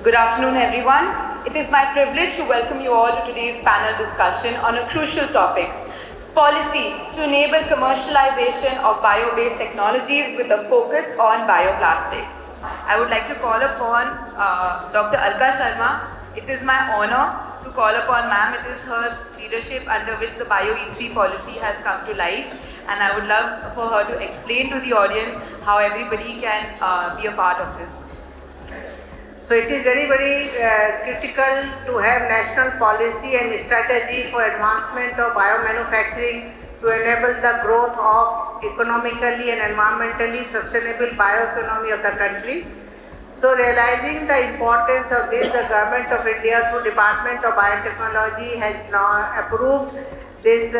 Good afternoon, everyone. It is my privilege to welcome you all to today's panel discussion on a crucial topic, policy to enable commercialization of bio-based technologies with a focus on bioplastics. I would like to call upon Dr. Alka Sharma. It is my honor to call upon ma'am. It is her leadership under which the Bio E3 policy has come to life, and I would love for her to explain to the audience how everybody can be a part of this. So it is very critical to have national policy and strategy for advancement of biomanufacturing to enable the growth of economically and environmentally sustainable bioeconomy of the country. So realizing the importance of this, the Government of India through Department of Biotechnology has now approved this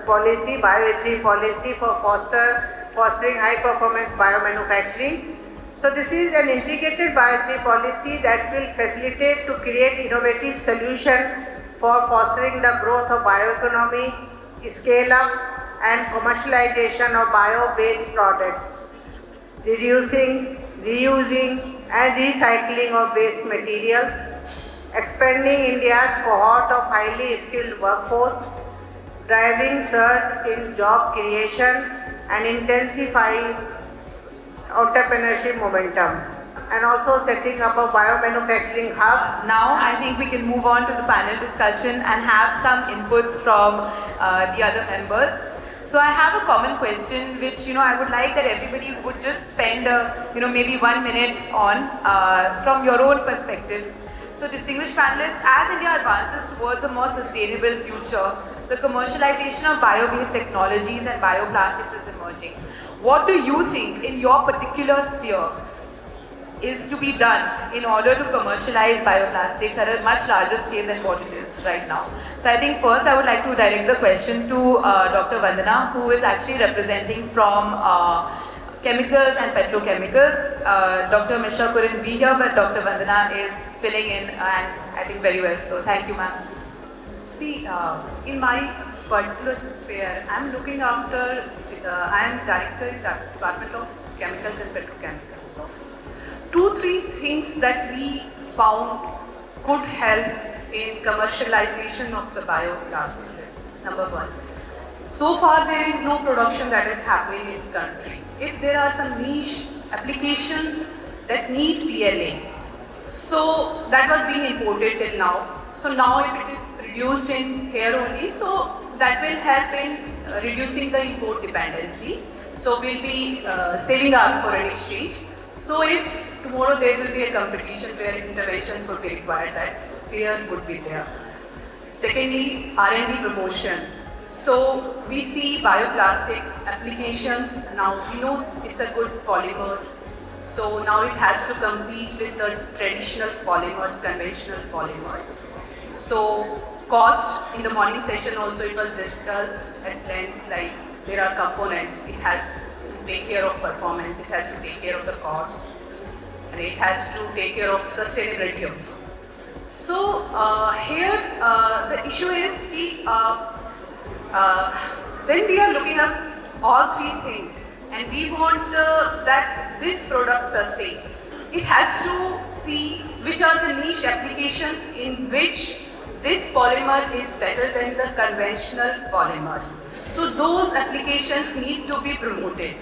policy, Bio E3 policy for fostering high performance biomanufacturing. So this is an integrated Bio E3 policy that will facilitate to create innovative solution for fostering the growth of bioeconomy, scale up and commercialization of bio-based products, reducing, reusing and recycling of waste materials, expanding India's cohort of highly skilled workforce, driving surge in job creation and intensifying entrepreneurship momentum, and also setting up a biomanufacturing hubs. Now I think we can move on to the panel discussion and have some inputs from the other members. So I have a common question which I would like that everybody would just spend maybe 1 minute on from your own perspective. So distinguished panelists, as India advances towards a more sustainable future, the commercialization of bio-based technologies and bioplastics is emerging. What do you think in your particular sphere is to be done in order to commercialize bioplastics at a much larger scale than what it is right now? So I think first I would like to direct the question to Dr. Vandana, who is actually representing from chemicals and petrochemicals. Dr. Mishra couldn't be here, but Dr. Vandana is filling in and I think very well. So thank you, ma'am. See, in my particular sphere, I'm looking after, I am Director in the Department of Chemicals and Petrochemicals. So, 2-3 things that we found could help in commercialization of the bioplastics is, number one, so far there is no production that is happening in country. If there are some niche applications that need PLA, so that was being imported till now. So now if it is produced in here only, so that will help in reducing the import dependency. So we'll be saving our foreign exchange. So if tomorrow there will be a competition where interventions would be required, that sphere would be there. Secondly, R&D promotion. So we see bioplastics applications. Now we know it's a good polymer. So now it has to compete with the traditional polymers, conventional polymers. So cost, in the morning session also it was discussed at length, like there are components, it has to take care of performance, it has to take care of the cost, and it has to take care of sustainability also. So here the issue is when we are looking at all three things and we want that this product sustain, it has to see which are the niche applications in which this polymer is better than the conventional polymers. So those applications need to be promoted.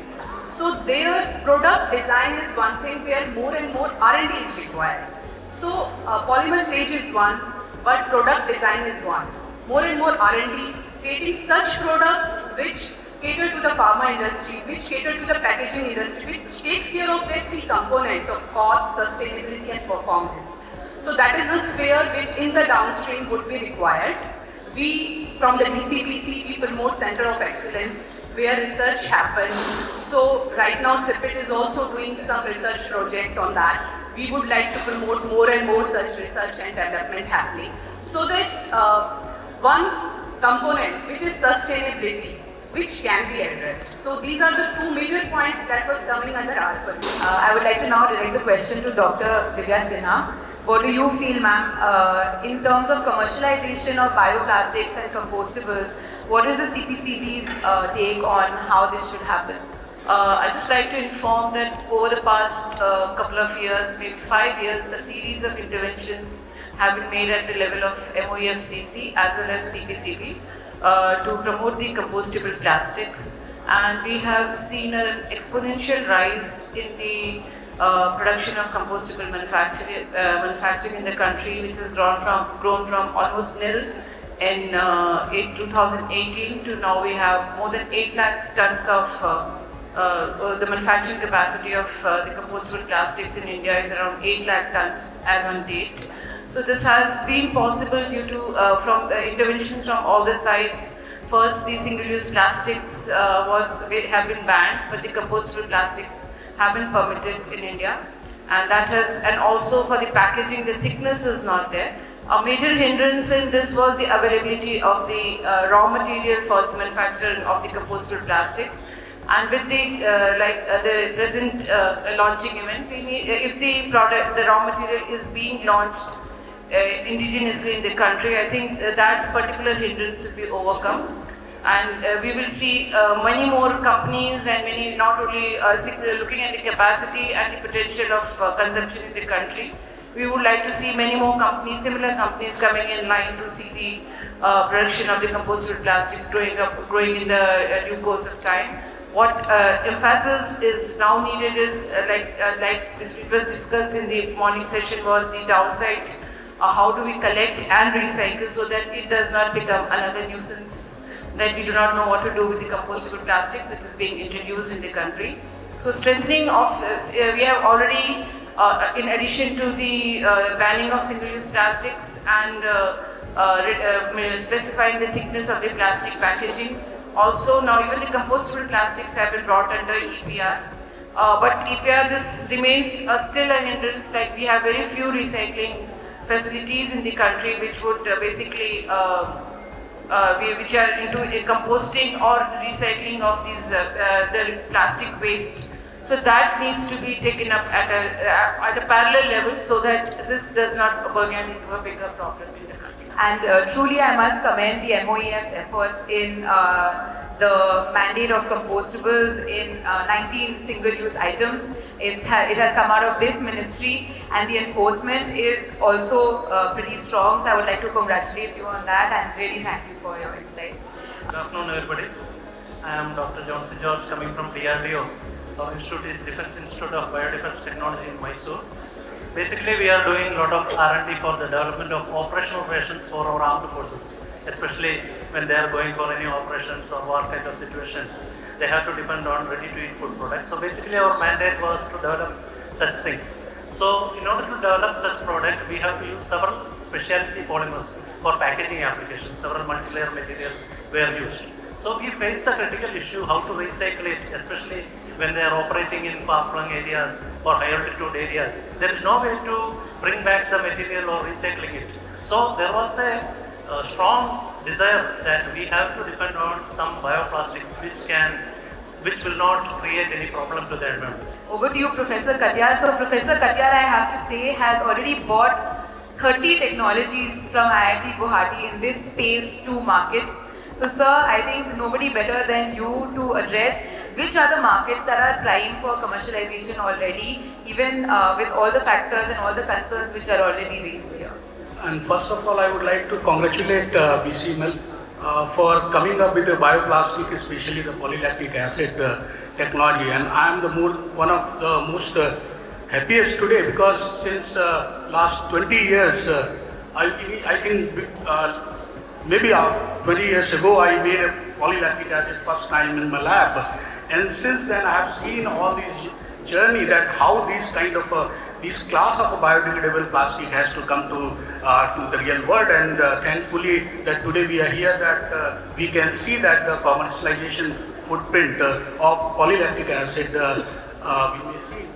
So their product design is one thing where more and more R&D is required. So polymer stage is one, but product design is one. More and more R&D, creating such products which cater to the pharma industry, which cater to the packaging industry, which takes care of their three components of cost, sustainability and performance. So that is the sphere which in the downstream would be required. We, from the BCPC, we promote Center of Excellence where research happens. So right now CIPIT is also doing some research projects on that. We would like to promote more and more such research and development happening so that one component which is sustainability, which can be addressed. So these are the two major points that was coming under our purview. I would like to now direct the question to Dr. Divya Sinha. What do you feel, ma'am, in terms of commercialization of bioplastics and compostables, what is the CPCB's take on how this should happen? I'd just like to inform that over the past couple of years, maybe 5 years, a series of interventions have been made at the level of MOEFCC as well as CPCB to promote the compostable plastics. And we have seen an exponential rise in the production of compostable manufacturing in the country, which has grown from almost nil in 2018 to now we have more than 8 lakh tons of the manufacturing capacity of the compostable plastics in India is around 8 lakh tons as on date. So this has been possible due to interventions from all the sides. First, the single-use plastics have been banned, but the compostable plastics have been permitted in India, and also for the packaging, the thickness is not there. A major hindrance in this was the availability of the raw material for the manufacturing of the compostable plastics. And with the present launching event, if the raw material is being launched indigenously in the country, I think that particular hindrance will be overcome. And we will see many more companies and many, not only looking at the capacity and the potential of consumption in the country. We would like to see many more companies, similar companies coming in line to see the production of the compostable plastics growing in the due course of time. What emphasis is now needed is, like it was discussed in the morning session, was the downside. How do we collect and recycle so that it does not become another nuisance, that we do not know what to do with the compostable plastics which is being introduced in the country. So strengthening of, we have already, in addition to the banning of single-use plastics and specifying the thickness of the plastic packaging, also now even the compostable plastics have been brought under EPR. But EPR, this remains still an hindrance, like we have very few recycling facilities in the country which would basically which are into composting or recycling of these the plastic waste. So that needs to be taken up at a parallel level so that this does not burgeon into a bigger problem in the country. And truly I must commend the MOEF's efforts in the mandate of compostables in 19 single-use items. It has come out of this ministry, and the enforcement is also pretty strong. So I would like to congratulate you on that and really thank you for your insights. Good afternoon, everybody. I am Dr. John C. George, coming from DRDO. Our institute is Defence Institute of Biodefence Technology in Mysore. Basically, we are doing a lot of R&D for the development of operational versions for our armed forces, especially when they are going for any operations or war kind of situations. They have to depend on ready-to-eat food products. So basically, our mandate was to develop such things. So in order to develop such product, we have to use several specialty polymers for packaging applications. Several multi-layer materials were used. So we face the critical issue how to recycle it, especially when they are operating in far-flung areas or high-altitude areas. There is no way to bring back the material or recycling it. So there was a strong desire that we have to depend on some bioplastics which will not create any problem to the environment. Over to you, Professor Katyar. So Professor Katyar, I have to say, has already bought 30 technologies from IIT Guwahati in this space to market. So sir, I think nobody better than you to address which are the markets that are prime for commercialization already, even with all the factors and all the concerns which are already raised here. And first of all, I would like to congratulate BCML for coming up with the bioplastic, especially the polylactic acid technology. And I am one of the most happiest today because since last 20 years, I think maybe 20 years ago, I made a polylactic acid first time in my lab. And since then, I have seen all this journey that how this kind of this class of a biodegradable plastic has to come to the real world. And thankfully, that today we are here, that we can see that the commercialization footprint of polylactic acid we may see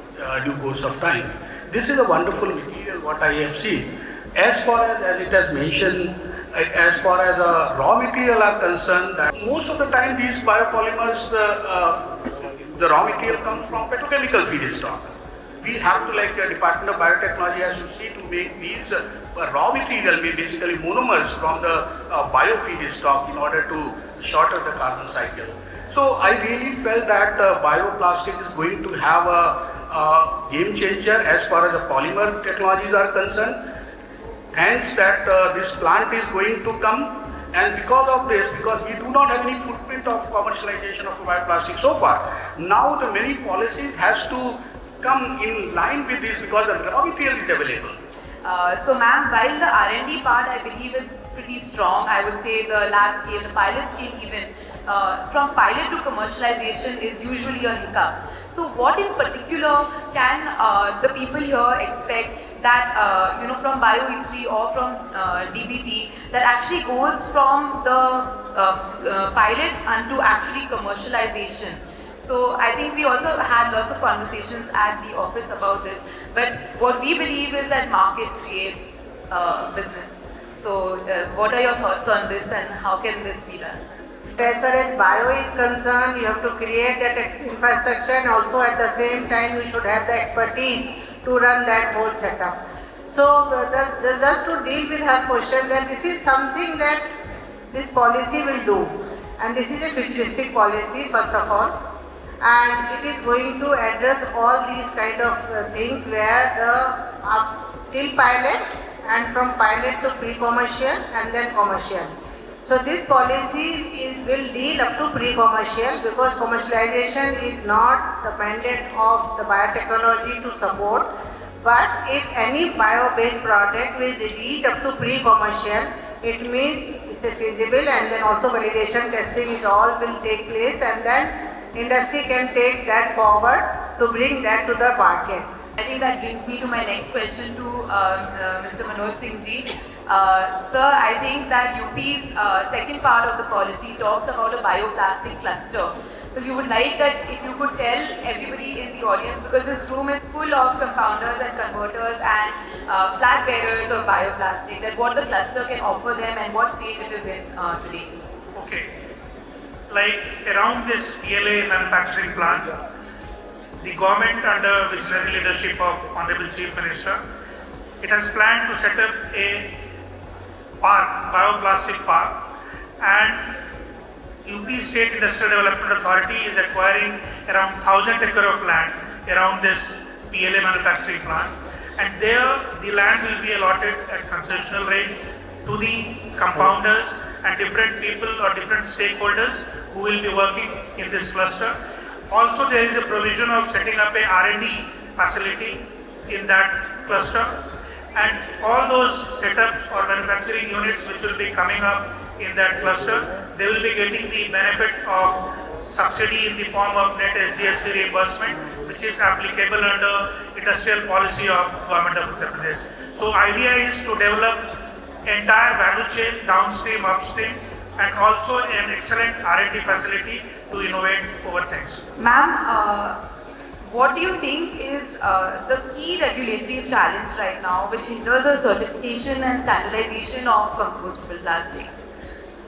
due course of time. This is a wonderful material what I have seen. As far as it has mentioned, as far as raw material are concerned, that most of the time these biopolymers, the raw material comes from petrochemical feedstock. We have to, like the Department of Biotechnology has to see to make these raw material, basically monomers from the bio feedstock in order to shorter the carbon cycle. So I really felt that bioplastic is going to have a game changer as far as the polymer technologies are concerned. Thanks that this plant is going to come, and because of this, because we do not have any footprint of commercialization of bioplastic so far, now the many policies has to come in line with this because the raw material is available. So ma'am, while the R&D part I believe is pretty strong, I would say the lab scale, the pilot scale even, from pilot to commercialization is usually a hiccup. So what in particular can the people here expect that from BioE3 or from DBT that actually goes from the pilot unto actually commercialization? So I think we also had lots of conversations at the office about this. But what we believe is that market creates business. So what are your thoughts on this and how can this be done? As far as bio is concerned, you have to create that infrastructure, and also at the same time you should have the expertise to run that whole setup. So just to deal with her question, that this is something that this policy will do, and this is a futuristic policy first of all, and it is going to address all these kind of things where the till pilot and from pilot to pre-commercial and then commercial. So this policy will deal up to pre-commercial, because commercialization is not the mandate of the biotechnology to support. But if any bio-based product will reach up to pre-commercial, it means it's a feasible, and then also validation testing, it all will take place, and then industry can take that forward to bring that to the market. I think that brings me to my next question to Mr. Manoj Singh ji. Sir, I think that UP's second part of the policy talks about a bioplastic cluster. So we would like that if you could tell everybody in the audience, because this room is full of compounders and converters and flag bearers of bioplastic, that what the cluster can offer them and what stage it is in today. Okay. Like around this PLA manufacturing plant, the government under visionary leadership of Honorable Chief Minister, it has planned to set up a park, bioplastic park, and UP State Industrial Development Authority is acquiring around 1,000 acre of land around this PLA manufacturing plant, and there the land will be allotted at concessional rate to the compounders and different people or different stakeholders who will be working in this cluster. Also, there is a provision of setting up a R&D facility in that cluster, and all those setups or manufacturing units which will be coming up in that cluster, they will be getting the benefit of subsidy in the form of net SGST reimbursement, which is applicable under industrial policy of Government of Uttar Pradesh. So idea is to develop entire value chain, downstream, upstream, and also an excellent R&D facility to innovate over things. Ma'am, what do you think is the key regulatory challenge right now which hinders the certification and standardization of compostable plastics?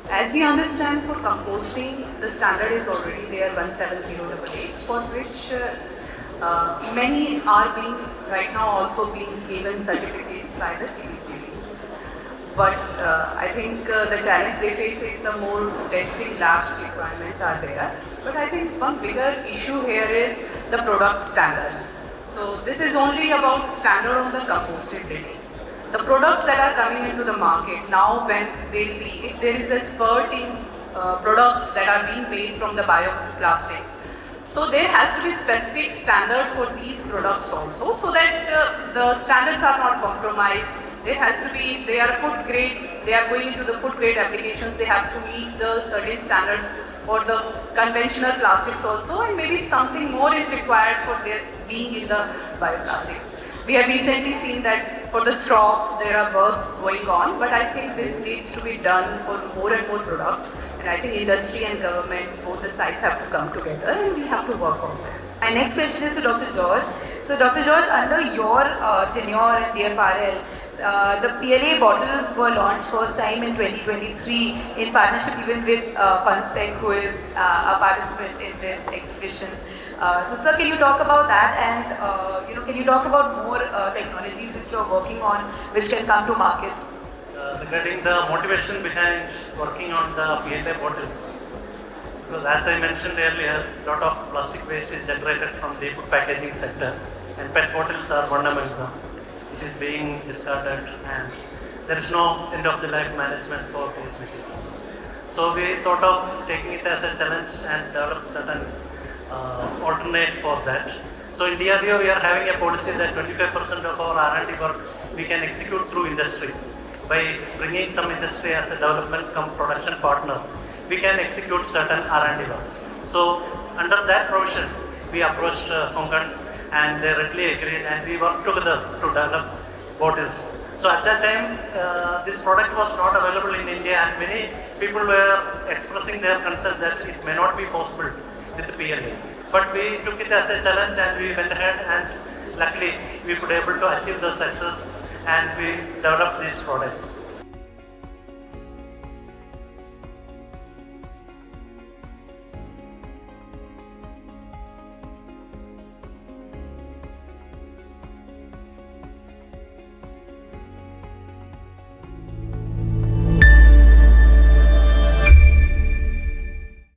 As we understand, for composting, the standard is already there, 17088, for which many are being right now also being given certificates by the CBCB. But I think the challenge they face is the more testing labs requirements are there. But I think one bigger issue here is the product standards. So this is only about standard on the compostability. The products that are coming into the market now, when if there is a spurt in products that are being made from the bioplastics, so there has to be specific standards for these products also, so that the standards are not compromised. There has to be, if they are food grade, they are going into the food grade applications, they have to meet the certain standards for the conventional plastics also, and maybe something more is required for their being in the bioplastic. We have recently seen that for the straw, there are work going on, but I think this needs to be done for more and more products, and I think industry and government, both the sides have to come together, and we have to work on this. My next question is to Dr. George. So Dr. George, under your tenure in DFRL, the PLA bottles were launched first time in 2023 in partnership even with Conspec, who is a participant in this exhibition. So sir, can you talk about that, and can you talk about more technologies which you are working on which can come to market? Regarding the motivation behind working on the PLA bottles, Because as I mentioned earlier, a lot of plastic waste is generated from the food packaging sector, and PET bottles are one among them. It is being discarded, and there is no end of the life management for these materials. So we thought of taking it as a challenge and develop certain alternate for that. So in DRDO we are having a policy that 25% of our R&D work we can execute through industry. By bringing some industry as a development come production partner, we can execute certain R&D works. So under that provision, we approached Konkan and they readily agreed, and we worked together to develop bottles. So at that time, this product was not available in India, and many people were expressing their concern that it may not be possible with the PLA. But we took it as a challenge and we went ahead, and luckily we could able to achieve the success and we developed these products.